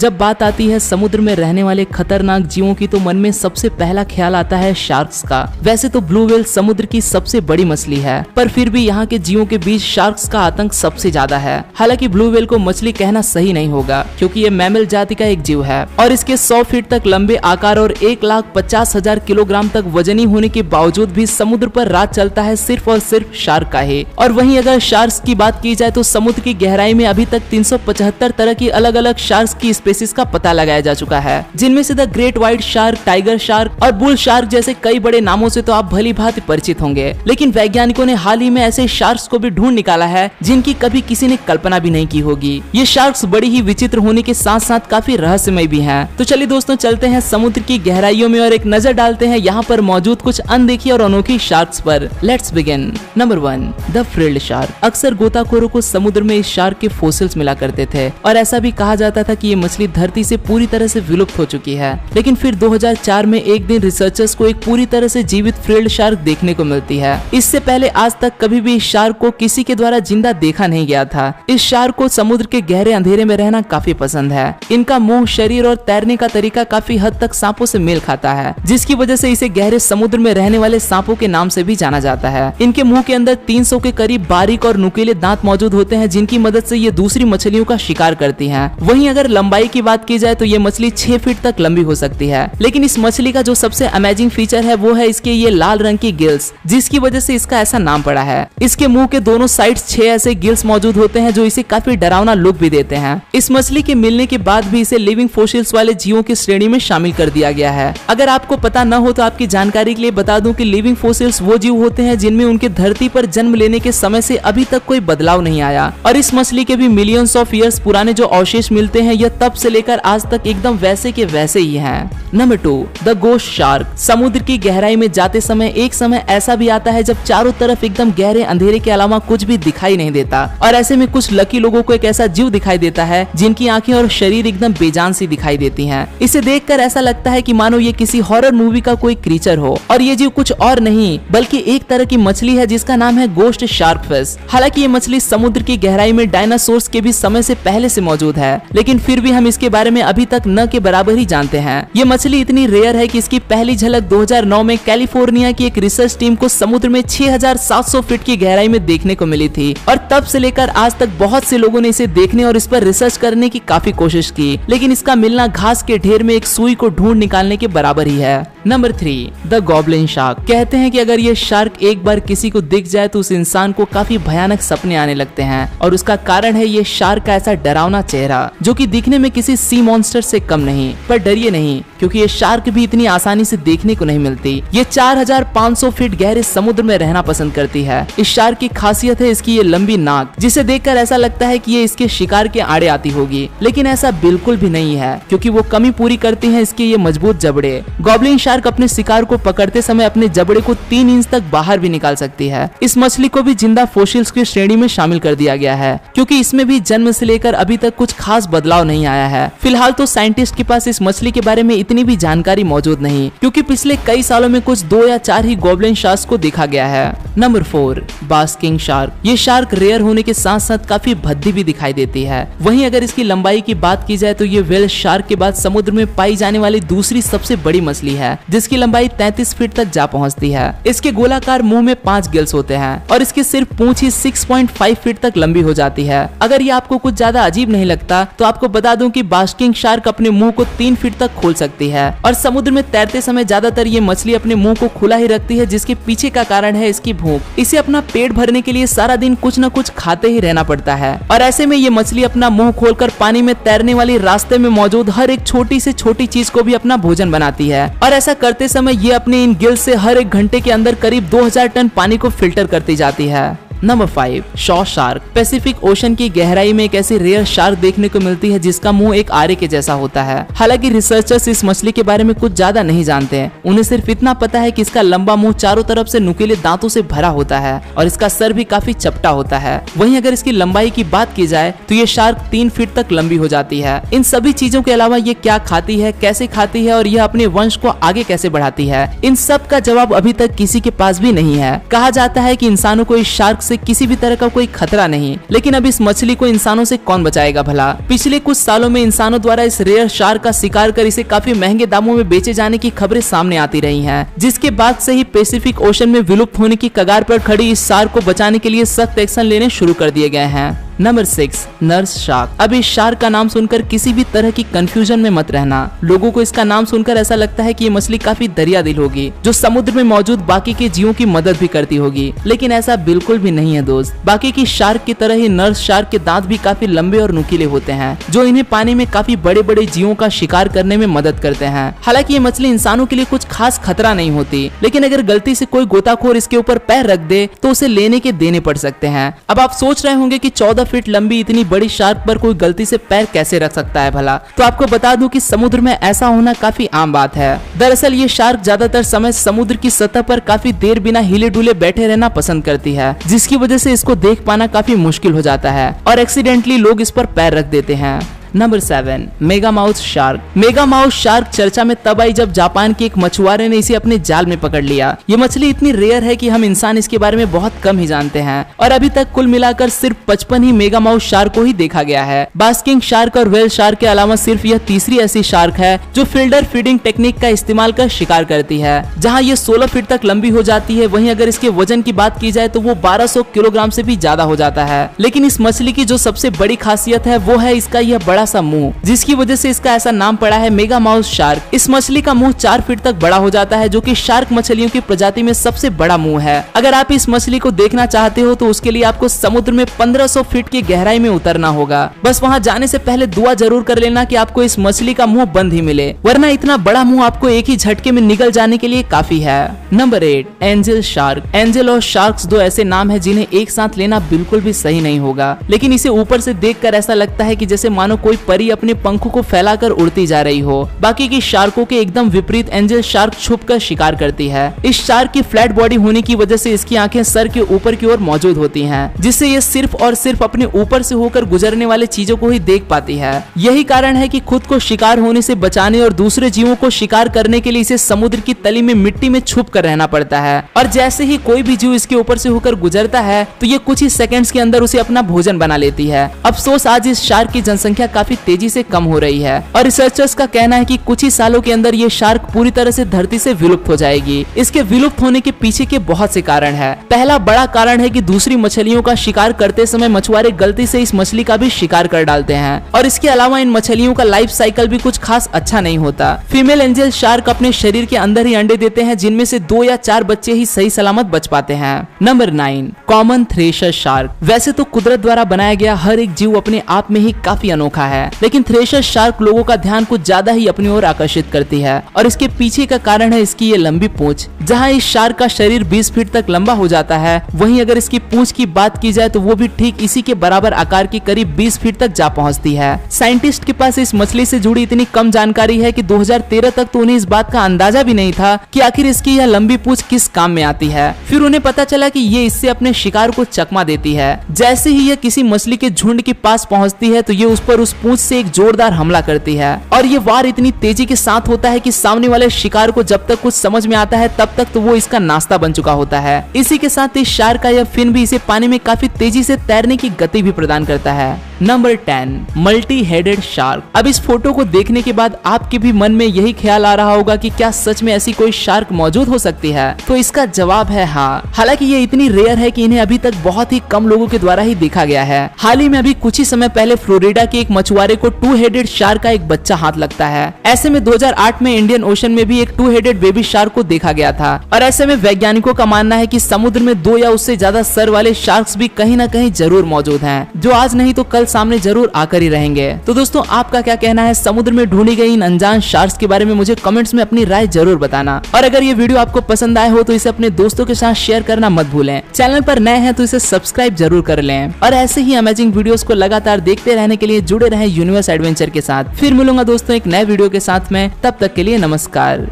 जब बात आती है समुद्र में रहने वाले खतरनाक जीवों की तो मन में सबसे पहला ख्याल आता है शार्क्स का। वैसे तो ब्लू व्हेल समुद्र की सबसे बड़ी मछली है, पर फिर भी यहाँ के जीवों के बीच शार्क्स का आतंक सबसे ज्यादा है। हालांकि ब्लू व्हेल को मछली कहना सही नहीं होगा, क्योंकि ये मैमल जाति का एक जीव है और इसके 100 फीट तक लंबे आकार और 1,50,000 किलोग्राम तक वजनी होने के बावजूद भी समुद्र पर राज चलता है सिर्फ और सिर्फ शार्क का ही। और वहीं अगर शार्क्स की बात की जाए तो समुद्र की गहराई में अभी तक 375 तरह की अलग अलग शार्क्स की स्पेसीज का पता लगाया जा चुका है, जिनमें से the great white shark, tiger shark और बुल शार्क जैसे कई बड़े नामों से तो आप भली भांति परिचित होंगे। लेकिन वैज्ञानिकों ने हाल ही में ऐसे शार्क्स को भी ढूंढ निकाला है जिनकी कभी किसी ने कल्पना भी नहीं की होगी। ये शार्क्स बड़ी ही विचित्र होने के साथ साथ काफी रहस्यमय भी हैं। तो चलिए दोस्तों, चलते हैं समुद्र की गहराइयों में और एक नजर डालते हैं यहाँ पर मौजूद कुछ अनदेखी और अनोखी शार्क्स पर। Let's begin. Number 1, the frilled shark. अक्सर गोताखोरों को समुद्र में इस शार्क के फोसिल्स मिला करते थे और ऐसा भी कहा जाता था कि ये मछली धरती से पूरी तरह से विलुप्त हो चुकी है। लेकिन फिर 2004 में एक दिन रिसर्चर्स को एक पूरी तरह से जीवित फ्रिल्ड शार्क देखने को मिलती है। इससे पहले आज तक कभी भी इस शार्क को किसी के द्वारा जिंदा देखा नहीं गया था। इस शार्क को समुद्र के गहरे अंधेरे में रहना काफी पसंद है। इनका मुंह, शरीर और तैरने का तरीका काफी हद तक सांपों से मेल खाता है, जिसकी वजह से इसे गहरे समुद्र में रहने वाले सांपों के नाम से भी जाना जाता है। इनके मुंह के अंदर 300 के करीब बारीक और नुकीले दांत मौजूद होते हैं, जिनकी मदद से ये दूसरी मछलियों का शिकार करती हैं। वहीं अगर लंबाई की बात की जाए तो ये मछली 6 फीट तक लंबी हो सकती है। लेकिन इस मछली का जो सबसे अमेजिंग फीचर है वो है इसके ये लाल रंग की गिल्स, जिसकी वजह से इसका ऐसा नाम पड़ा है। इसके मुंह के दोनों साइड्स 6 ऐसे गिल्स मौजूद होते हैं जो इसे काफी डरावना लुक भी देते हैं। इस मछली के मिलने के बाद भी इसे लिविंग फोसिल्स वाले जीवों की श्रेणी में शामिल कर दिया गया है। अगर आपको पता न हो तो आपकी जानकारी के लिए बता दूं कि लिविंग फोसिल्स वो जीव होते हैं जिनमें उनके धरती पर जन्म लेने के समय से अभी तक कोई बदलाव नहीं आया। और इस मछली के भी मिलियंस ऑफ ईयर्स पुराने जो अवशेष मिलते हैं, यह तब से लेकर आज तक एकदम वैसे के वैसे ही हैं। Number 2, the ghost shark. समुद्र की गहराई में जाते समय एक समय ऐसा भी आता है जब चारों तरफ एकदम गहरे अंधेरे के अलावा कुछ भी दिखाई नहीं देता, और ऐसे में कुछ लकी लोगों को एक ऐसा जीव दिखाई देता है जिनकी आंखें और शरीर एकदम बेजान सी दिखाई देती हैं। इसे देखकर ऐसा लगता है कि मानो ये किसी हॉरर मूवी का कोई क्रीचर हो। और ये जीव कुछ और नहीं बल्कि एक तरह की मछली है जिसका नाम है गोस्ट शार्क फिश। हालांकि ये मछली समुद्र की गहराई में डायनासोर्स के भी समय से पहले से मौजूद है, लेकिन फिर भी हम इसके बारे में अभी तक न के बराबर ही जानते हैं। ये मछली इतनी रेयर है कि इसकी पहली झलक 2009 में कैलिफोर्निया की एक रिसर्च टीम को समुद्र में 6700 फीट की गहराई में देखने को मिली थी। और तब से लेकर आज तक बहुत से लोगों ने इसे देखने और इस पर रिसर्च करने की काफी कोशिश की, लेकिन इसका मिलना घास के ढेर में एक सुई को ढूंढ निकालने के बराबर ही है। Number 3, the goblin shark. कहते हैं कि अगर ये शार्क एक बार किसी को दिख जाए तो उस इंसान को काफी भयानक सपने आने लगते हैं, और उसका कारण है ये शार्क का ऐसा डरावना चेहरा जो कि दिखने में किसी सी मॉन्स्टर से कम नहीं। पर डरिए नहीं, क्योंकि ये शार्क भी इतनी आसानी से देखने को नहीं मिलती। ये 4500 फीट गहरे समुद्र में रहना पसंद करती है। इस शार्क की खासियत है इसकी ये लंबी नाक, जिसे देखकर ऐसा लगता है कि ये इसके शिकार के आड़े आती होगी, लेकिन ऐसा बिल्कुल भी नहीं है, क्योंकि वो कमी पूरी करती है इसके ये मजबूत जबड़े। गॉब्लिन शार्क अपने शिकार को पकड़ते समय अपने जबड़े को 3 इंच तक बाहर भी निकाल सकती है। इस मछली को भी जिंदा फोसिल्स की श्रेणी में शामिल कर दिया गया है, क्योंकि इसमें भी जन्म से लेकर अभी तक कुछ खास बदलाव नहीं आया है। फिलहाल तो साइंटिस्ट के पास इस मछली के बारे में इतनी भी जानकारी मौजूद नहीं, क्योंकि पिछले कई सालों में कुछ 2 या 4 ही गॉब्लिन शार्क्स को देखा गया है। Number 4, basking shark. ये शार्क रेयर होने के साथ साथ काफी भद्दी भी दिखाई देती है। वहीं अगर इसकी लंबाई की बात की जाए तो ये व्हेल शार्क के बाद समुद्र में पाई जाने वाली दूसरी सबसे बड़ी मछली है, जिसकी लंबाई 33 फीट तक जा पहुंचती है। इसके गोलाकार मुंह में 5 गिल्स होते हैं और इसकी सिर्फ पूंछ ही 6.5 फीट तक लंबी हो जाती है। अगर ये आपको कुछ ज्यादा अजीब नहीं लगता तो आपको बता दूं कि बास्किंग शार्क अपने मुंह को 3 फीट तक खोल सकती है, और समुद्र में तैरते समय ज्यादातर ये मछली अपने मुंह को खुला ही रखती है, जिसके पीछे का कारण है इसकी भूख। इसे अपना पेट भरने के लिए सारा दिन कुछ न कुछ खाते ही रहना पड़ता है, और ऐसे में ये मछली अपना मुंह खोलकर पानी में तैरने वाली रास्ते में मौजूद हर एक छोटी से छोटी चीज को भी अपना भोजन बनाती है। और ऐसा करते समय ये अपने इन गिल्स से हर एक घंटे के अंदर करीब 2000 टन पानी को फिल्टर करती जाती है। Number 5, Shaw shark. Pacific ocean की गहराई में एक ऐसी रेयर शार्क देखने को मिलती है जिसका मुंह एक आरे के जैसा होता है। हालांकि रिसर्चर्स इस मछली के बारे में कुछ ज्यादा नहीं जानते हैं। उन्हें सिर्फ इतना पता है कि इसका लंबा मुंह चारों तरफ से नुकीले दांतों से भरा होता है और इसका सर भी काफी चपटा होता है। वहीं अगर इसकी लंबाई की बात की जाए तो ये शार्क 3 फीट तक लंबी हो जाती है। इन सभी चीजों के अलावा ये क्या खाती है, कैसे खाती है और यह अपने वंश को आगे कैसे बढ़ाती है, इन सब का जवाब अभी तक किसी के पास भी नहीं है। कहा जाता है कि इंसानों को इस शार्क से किसी भी तरह का कोई खतरा नहीं, लेकिन अब इस मछली को इंसानों से कौन बचाएगा भला। पिछले कुछ सालों में इंसानों द्वारा इस रेयर शार्क का शिकार कर इसे काफी महंगे दामों में बेचे जाने की खबरें सामने आती रही हैं, जिसके बाद से ही पैसिफिक ओशन में विलुप्त होने की कगार पर खड़ी इस शार्क को बचाने के लिए सख्त एक्शन लेने शुरू कर दिए गए हैं। Number 6, nurse shark. अब इस शार्क का नाम सुनकर किसी भी तरह की कंफ्यूजन में मत रहना। लोगों को इसका नाम सुनकर ऐसा लगता है कि ये मछली काफी दरिया दिल होगी, जो समुद्र में मौजूद बाकी के जीवों की मदद भी करती होगी, लेकिन ऐसा बिल्कुल भी नहीं है दोस्त। बाकी की शार्क की तरह ही नर्स शार्क के दांत भी काफी लंबे और नुकीले होते हैं, जो इन्हें पानी में काफी बड़े बड़े जीवों का शिकार करने में मदद करते हैं। हालांकि ये मछली इंसानों के लिए कुछ खास खतरा नहीं होती, लेकिन अगर गलती से कोई गोताखोर इसके ऊपर पैर रख दे तो उसे लेने के देने पड़ सकते हैं। अब आप सोच रहे होंगे कि 14 फीट लंबी इतनी बड़ी शार्क पर कोई गलती से पैर कैसे रख सकता है भला। तो आपको बता दूं कि समुद्र में ऐसा होना काफी आम बात है। दरअसल ये शार्क ज्यादातर समय समुद्र की सतह पर काफी देर बिना हिले डुले बैठे रहना पसंद करती है, जिसकी वजह से इसको देख पाना काफी मुश्किल हो जाता है और एक्सीडेंटली लोग इस पर पैर रख देते हैं। Number 7, mega mouth shark. Mega mouth shark चर्चा में तब आई जब जापान के एक मछुआरे ने इसे अपने जाल में पकड़ लिया। ये मछली इतनी रेयर है कि हम इंसान इसके बारे में बहुत कम ही जानते हैं और अभी तक कुल मिलाकर सिर्फ 55 ही मेगा माउथ शार्क को ही देखा गया है। बास्किंग शार्क और व्हेल शार्क के अलावा सिर्फ यह तीसरी ऐसी शार्क है जो फिल्टर फीडिंग टेक्निक का इस्तेमाल कर शिकार करती है, जहाँ ये 16 फीट तक लंबी हो जाती है। वहीं अगर इसके वजन की बात की जाए तो वो 1200 किलोग्राम से भी ज्यादा हो जाता है। लेकिन इस मछली की जो सबसे बड़ी खासियत है वो है इसका यह बड़ा सा मुंह, जिसकी वजह से इसका ऐसा नाम पड़ा है मेगा माउथ शार्क। इस मछली का मुंह 4 फीट तक बड़ा हो जाता है, जो कि शार्क मछलियों की प्रजाति में सबसे बड़ा मुंह है। अगर आप इस मछली को देखना चाहते हो तो उसके लिए आपको समुद्र में 1500 फीट की गहराई में उतरना होगा। बस वहाँ जाने से पहले दुआ जरूर कर लेना कि आपको इस मछली का मुंह बंद ही मिले, वरना इतना बड़ा मुंह आपको एक ही झटके में निकल जाने के लिए काफी है। Number 8, angel shark. एंजल और शार्क्स दो ऐसे नाम है जिन्हें एक साथ लेना बिल्कुल भी सही नहीं होगा, लेकिन इसे ऊपर से देखकर ऐसा लगता है कि जैसे मानो कोई परी अपने पंखों को फैलाकर उड़ती जा रही हो। बाकी की शार्कों के एकदम विपरीत एंजल शार्क छुपकर शिकार करती है। इस शार्क की फ्लैट बॉडी होने की वजह से इसकी आंखें सर के ऊपर की ओर मौजूद होती हैं, जिससे ये सिर्फ और सिर्फ अपने ऊपर से होकर गुजरने वाले चीजों को ही देख पाती है। यही कारण है कि खुद को शिकार होने से बचाने और दूसरे जीवों को शिकार करने के लिए इसे समुद्र की तली में मिट्टी में छुप कर रहना पड़ता है। और जैसे ही कोई भी जीव इसके ऊपर से होकर गुजरता है तो ये कुछ ही सेकंड्स के अंदर उसे अपना भोजन बना लेती है। अफसोस आज इस शार्क की जनसंख्या काफी तेजी से कम हो रही है और रिसर्चर्स का कहना है कि कुछ ही सालों के अंदर ये शार्क पूरी तरह से धरती से विलुप्त हो जाएगी। इसके विलुप्त होने के पीछे के बहुत से कारण है। पहला बड़ा कारण है कि दूसरी मछलियों का शिकार करते समय मछुआरे गलती से इस मछली का भी शिकार कर डालते हैं और इसके अलावा इन मछलियों का लाइफ साइकिल भी कुछ खास अच्छा नहीं होता। फीमेल एंजल शार्क अपने शरीर के अंदर ही अंडे देते हैं, जिनमें से 2 या 4 बच्चे ही सही सलामत बच पाते हैं। Number 9, common thresher shark. वैसे तो कुदरत द्वारा बनाया गया हर एक जीव अपने आप में ही काफी अनोखा है, लेकिन थ्रेशर शार्क लोगों का ध्यान कुछ ज्यादा ही अपनी ओर आकर्षित करती है और इसके पीछे का कारण है इसकी ये लंबी पूंछ। जहां इस शार्क का शरीर 20 फीट तक लंबा हो जाता है, वहीं अगर इसकी पूंछ की बात की जाए तो वो भी ठीक इसी के बराबर आकार की करीब 20 फीट तक जा पहुंचती है। साइंटिस्ट के पास इस मछली से जुड़ी इतनी कम जानकारी है कि 2013 तक तो उन्हें इस बात का अंदाजा भी नहीं था कि आखिर इसकी यह लंबी पूंछ किस काम में आती है। फिर उन्हें पता चला कि ये इससे अपने शिकार को चकमा देती है। जैसे ही यह किसी मछली के झुंड के पास पहुंचती है तो ये उस पर उस पूंछ से एक जोरदार हमला करती है और ये वार इतनी तेजी के साथ होता है कि सामने वाले शिकार को जब तक कुछ समझ में आता है तब तक तो वो इसका नाश्ता बन चुका होता है। इसी के साथ इस शार्क का यह फिन भी इसे पानी में काफी तेजी से तैरने की गति भी प्रदान करता है। Number 10, multi headed shark. अब इस फोटो को देखने के बाद आपके भी मन में यही ख्याल आ रहा होगा कि क्या सच में ऐसी कोई शार्क मौजूद हो सकती है? तो इसका जवाब है हाँ। हालांकि ये इतनी रेयर है कि इन्हें अभी तक बहुत ही कम लोगों के द्वारा ही देखा गया है। हाल ही में अभी कुछ ही समय पहले फ्लोरिडा के एक मछुआरे को 2 हेडेड शार्क का एक बच्चा हाथ लगता है। ऐसे में 2008 में इंडियन ओशन में भी एक 2 हेडेड बेबी शार्क को देखा गया था और ऐसे में वैज्ञानिकों का मानना है कि समुद्र में 2 या उससे ज्यादा सर वाले शार्क्स भी कहीं न कहीं जरूर मौजूद हैं, जो आज नहीं तो कल सामने जरूर आकर ही रहेंगे। तो दोस्तों, आपका क्या कहना है समुद्र में ढूंढी गई इन अनजान शार्क्स के बारे में? मुझे कमेंट्स में अपनी राय जरूर बताना और अगर ये वीडियो आपको पसंद आए हो तो इसे अपने दोस्तों के साथ शेयर करना मत भूलें। चैनल पर नए हैं तो इसे सब्सक्राइब जरूर कर लें और ऐसे ही अमेजिंग वीडियोस को लगातार देखते रहने के लिए जुड़े रहें यूनिवर्स एडवेंचर के साथ। फिर मिलूंगा दोस्तों एक नए वीडियो के साथ में, तब तक के लिए नमस्कार।